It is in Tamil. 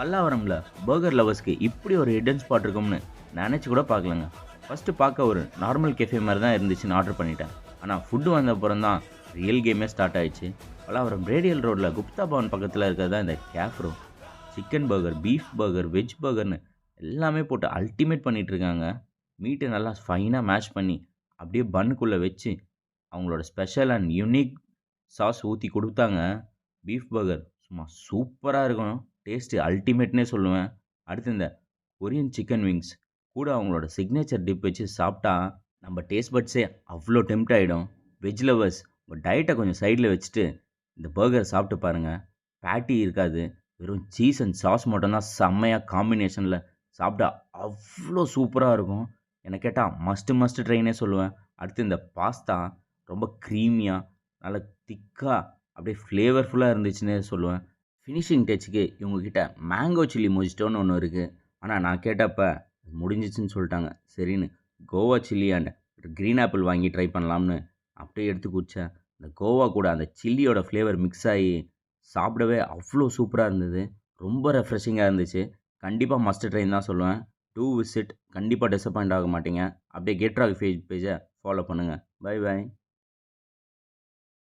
பல்லாவரம்ல பர்கர் லவர்ஸ்க்கு இப்படி ஒரு ஹிடன் ஸ்பாட் இருக்கும்னு நினச்சி கூட பார்க்கலங்க. ஃபஸ்ட்டு பார்க்க ஒரு நார்மல் கெஃபே மாதிரி தான் இருந்துச்சுன்னு ஆர்டர் பண்ணிட்டேன். ஆனால் ஃபுட்டு வந்த அப்புறம் தான் ரியல் கேமே ஸ்டார்ட் ஆயிடுச்சு. பல்லாவரம் ரேடியல் ரோட்டில் குப்தா பவன் பக்கத்தில் இருக்கிறது தான் இந்த கேஃப்ரோ. Chicken burger, beef burger, veg பர்கர்னு எல்லாமே போட்டு அல்டிமேட் பண்ணிட்டு இருக்காங்க. மீட்டை நல்லா ஃபைனாக மேஷ் பண்ணி அப்படியே பன்னுக்குள்ளே வச்சு அவங்களோட ஸ்பெஷல் அண்ட் யூனிக் சாஸ் ஊற்றி கொடுத்தாங்க. பீஃப் பர்கர் சும்மா சூப்பராக இருக்கும். டேஸ்ட்டு அல்டிமேட்னே சொல்லுவேன். அடுத்து இந்த கொரியன் சிக்கன் விங்ஸ் கூட அவங்களோட சிக்னேச்சர் டிப் வச்சு சாப்பிட்டா நம்ம டேஸ்ட் பட்ஸே அவ்வளோ டெம்ட் ஆகிடும். வெஜ் லவர்ஸ் உங்கள் டயட்டை கொஞ்சம் சைடில் வச்சுட்டு இந்த பர்கர் சாப்பிட்டு பாருங்கள். பேட்டி இருக்காது, வெறும் சீஸ் அண்ட் சாஸ் மட்டும்தான் செம்மையாக காம்பினேஷனில் சாப்பிட்டா அவ்வளோ சூப்பராக இருக்கும். என்னை கேட்டால் மஸ்ட்டு ட்ரைனே சொல்லுவேன். அடுத்து இந்த பாஸ்தா ரொம்ப க்ரீமியாக நல்லா திக்காக அப்படியே ஃப்ளேவர்ஃபுல்லாக இருந்துச்சுன்னே சொல்லுவேன். ஃபினிஷிங் டச்சுக்கு இவங்கக்கிட்ட மேங்கோ சில்லி மொஜிட்டோன்னு ஒன்று இருக்குது. ஆனால் நான் கேட்டப்போ முடிஞ்சிச்சுன்னு சொல்லிட்டாங்க. சரின்னு Goa chilli and green apple வாங்கி ட்ரை பண்ணலாம்னு அப்படியே எடுத்து குடித்தேன். அந்த கோவா கூட அந்த சில்லியோட ஃப்ளேவர் மிக்ஸ் ஆகி சாப்பிடவே அவ்வளோ சூப்பராக இருந்தது. ரொம்ப ரெஃப்ரெஷிங்காக இருந்துச்சு. கண்டிப்பாக மஸ்ட் ட்ரைன் தான் சொல்லுவேன். டூ விசிட், கண்டிப்பாக டிசப்பாயிண்ட் ஆக மாட்டீங்க. அப்படியே கேட்ராக் பேஜை ஃபாலோ பண்ணுங்கள். Bye bye.